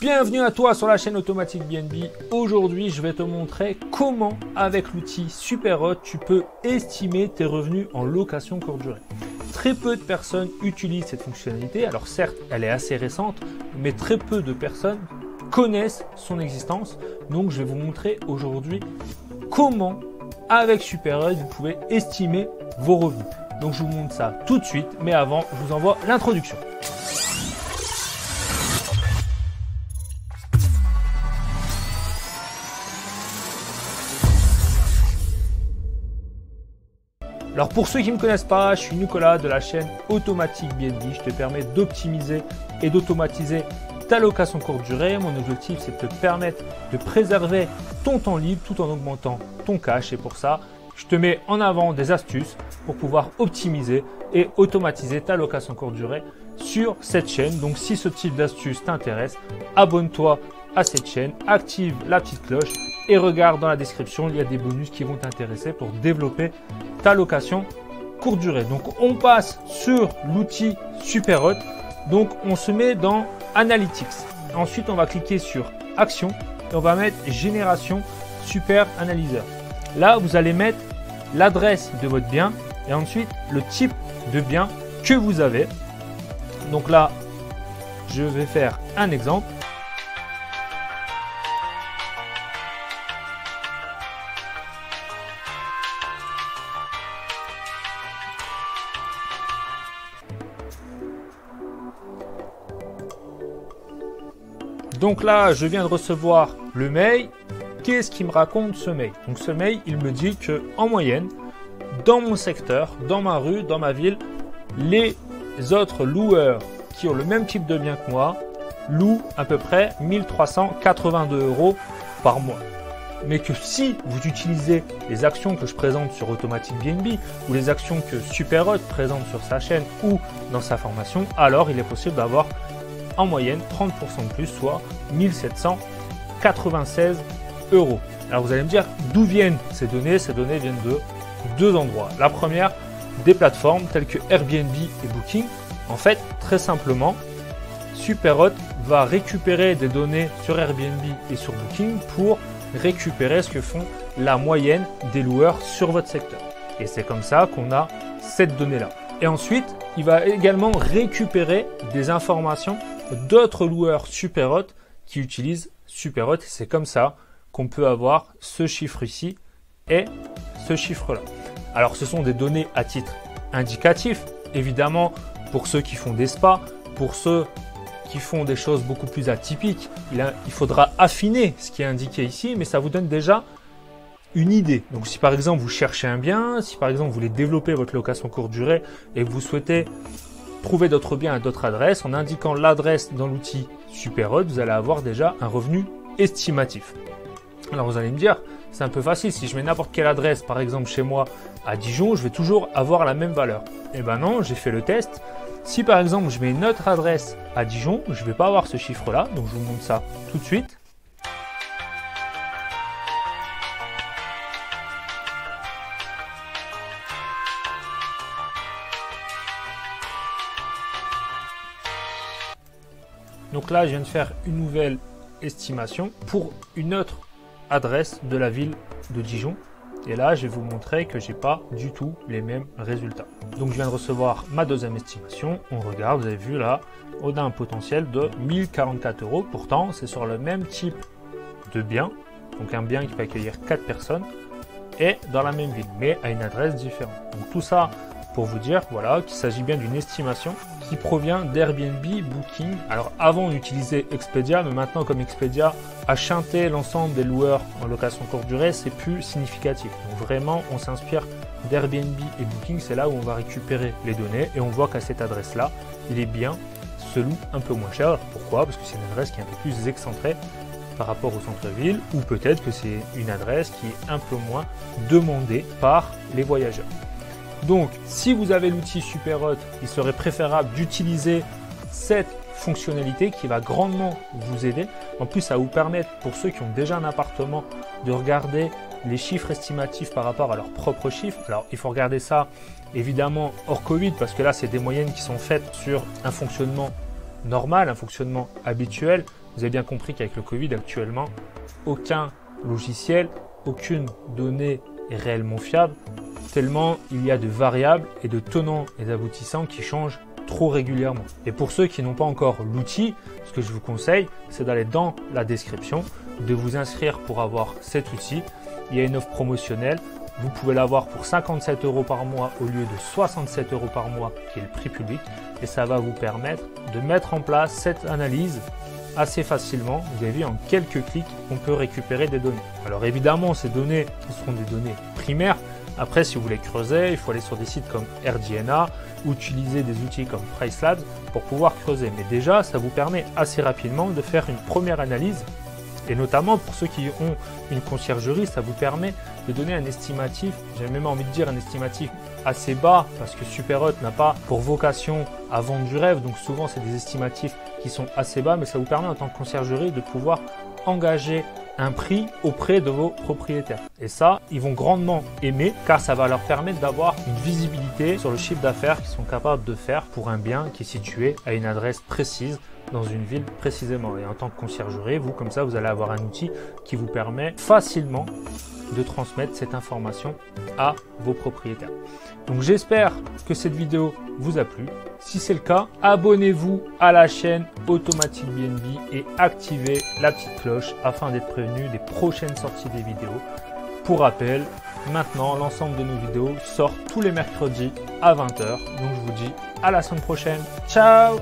Bienvenue à toi sur la chaîne Automatique BNB. Aujourd'hui, je vais te montrer comment, avec l'outil Superhot, tu peux estimer tes revenus en location courte durée. Très peu de personnes utilisent cette fonctionnalité. Alors certes, elle est assez récente, mais très peu de personnes connaissent son existence. Donc, je vais vous montrer aujourd'hui comment, avec Superhot, vous pouvez estimer vos revenus. Donc, je vous montre ça tout de suite. Mais avant, je vous envoie l'introduction. Alors pour ceux qui ne me connaissent pas, je suis Nicolas de la chaîne Automatique BNB. Je te permets d'optimiser et d'automatiser ta location courte durée. Mon objectif, c'est de te permettre de préserver ton temps libre tout en augmentant ton cash. Et pour ça, je te mets en avant des astuces pour pouvoir optimiser et automatiser ta location courte durée sur cette chaîne. Donc si ce type d'astuce t'intéresse, abonne-toi à cette chaîne, active la petite cloche et regarde dans la description, il y a des bonus qui vont t'intéresser pour développer ta location courte durée. Donc on passe sur l'outil Superhot. Donc on se met dans Analytics. Ensuite on va cliquer sur Action et on va mettre Génération Super Analyseur. Là vous allez mettre l'adresse de votre bien et ensuite le type de bien que vous avez. Donc là je vais faire un exemple. Donc là, je viens de recevoir le mail. Qu'est-ce qui me raconte ce mail? Donc ce mail, il me dit que en moyenne, dans mon secteur, dans ma rue, dans ma ville, les autres loueurs qui ont le même type de bien que moi louent à peu près 1382 € par mois. Mais que si vous utilisez les actions que je présente sur Automatique BNB ou les actions que Superhot présente sur sa chaîne ou dans sa formation, alors il est possible d'avoir en moyenne 30% de plus, soit 1796 €. Alors vous allez me dire d'où viennent ces données? Ces données viennent de deux endroits. La première, des plateformes telles que Airbnb et Booking. En fait, très simplement, Superhot va récupérer des données sur Airbnb et sur Booking pour récupérer ce que font la moyenne des loueurs sur votre secteur. Et c'est comme ça qu'on a cette donnée-là. Et ensuite, il va également récupérer des informations d'autres loueurs Superhot qui utilisent Superhot. C'est comme ça qu'on peut avoir ce chiffre ici et ce chiffre-là. Alors, ce sont des données à titre indicatif, évidemment, pour ceux qui font des spas, pour ceux qui font des choses beaucoup plus atypiques. Il faudra affiner ce qui est indiqué ici, mais ça vous donne déjà une idée. Donc, si par exemple vous cherchez un bien, si par exemple vous voulez développer votre location courte durée et que vous souhaitez trouver d'autres biens à d'autres adresses, en indiquant l'adresse dans l'outil Superhot, vous allez avoir déjà un revenu estimatif. Alors vous allez me dire, c'est un peu facile, si je mets n'importe quelle adresse, par exemple chez moi à Dijon, je vais toujours avoir la même valeur. Eh ben non, j'ai fait le test. Si par exemple je mets une autre adresse à Dijon, je ne vais pas avoir ce chiffre-là, donc je vous montre ça tout de suite. Donc là, je viens de faire une nouvelle estimation pour une autre adresse de la ville de Dijon. Et là, je vais vous montrer que je n'ai pas du tout les mêmes résultats. Donc, je viens de recevoir ma deuxième estimation. On regarde, vous avez vu là, on a un potentiel de 1044 €. Pourtant, c'est sur le même type de bien. Donc, un bien qui peut accueillir 4 personnes et dans la même ville, mais à une adresse différente. Donc, tout ça pour vous dire voilà, qu'il s'agit bien d'une estimation qui provient d'Airbnb, Booking. Alors avant on utilisait Expedia, mais maintenant comme Expedia a chanté l'ensemble des loueurs en location courte durée, c'est plus significatif. Donc vraiment on s'inspire d'Airbnb et Booking, c'est là où on va récupérer les données et on voit qu'à cette adresse-là, les biens se louent un peu moins cher. Alors, pourquoi? Parce que c'est une adresse qui est un peu plus excentrée par rapport au centre-ville, ou peut-être que c'est une adresse qui est un peu moins demandée par les voyageurs. Donc, si vous avez l'outil Superhot, il serait préférable d'utiliser cette fonctionnalité qui va grandement vous aider. En plus, ça va vous permettre, pour ceux qui ont déjà un appartement, de regarder les chiffres estimatifs par rapport à leurs propres chiffres. Alors, il faut regarder ça évidemment hors Covid parce que là, c'est des moyennes qui sont faites sur un fonctionnement normal, un fonctionnement habituel. Vous avez bien compris qu'avec le Covid actuellement, aucun logiciel, aucune donnée est réellement fiable, tellement il y a de variables et de tenants et d'aboutissants qui changent trop régulièrement. Et pour ceux qui n'ont pas encore l'outil, ce que je vous conseille, c'est d'aller dans la description, de vous inscrire pour avoir cet outil. Il y a une offre promotionnelle. Vous pouvez l'avoir pour 57 € par mois au lieu de 67 € par mois qui est le prix public. Et ça va vous permettre de mettre en place cette analyse assez facilement. Vous avez vu, en quelques clics, on peut récupérer des données. Alors évidemment, ces données seront des données primaires. Après, si vous voulez creuser, il faut aller sur des sites comme RDNA ou utiliser des outils comme Pricelabs pour pouvoir creuser. Mais déjà, ça vous permet assez rapidement de faire une première analyse. Et notamment pour ceux qui ont une conciergerie, ça vous permet de donner un estimatif, j'ai même envie de dire un estimatif assez bas, parce que Superhot n'a pas pour vocation à vendre du rêve, donc souvent c'est des estimatifs qui sont assez bas, mais ça vous permet en tant que conciergerie de pouvoir engager un prix auprès de vos propriétaires. Et ça, ils vont grandement aimer, car ça va leur permettre d'avoir une visibilité sur le chiffre d'affaires qu'ils sont capables de faire pour un bien qui est situé à une adresse précise dans une ville précisément. Et en tant que conciergerie, vous, comme ça, vous allez avoir un outil qui vous permet facilement de transmettre cette information à vos propriétaires. Donc j'espère que cette vidéo vous a plu. Si c'est le cas, abonnez-vous à la chaîne Automatic BNB et activez la petite cloche afin d'être prévenu des prochaines sorties des vidéos. Pour rappel, maintenant l'ensemble de nos vidéos sort tous les mercredis à 20 h. Donc je vous dis à la semaine prochaine. Ciao!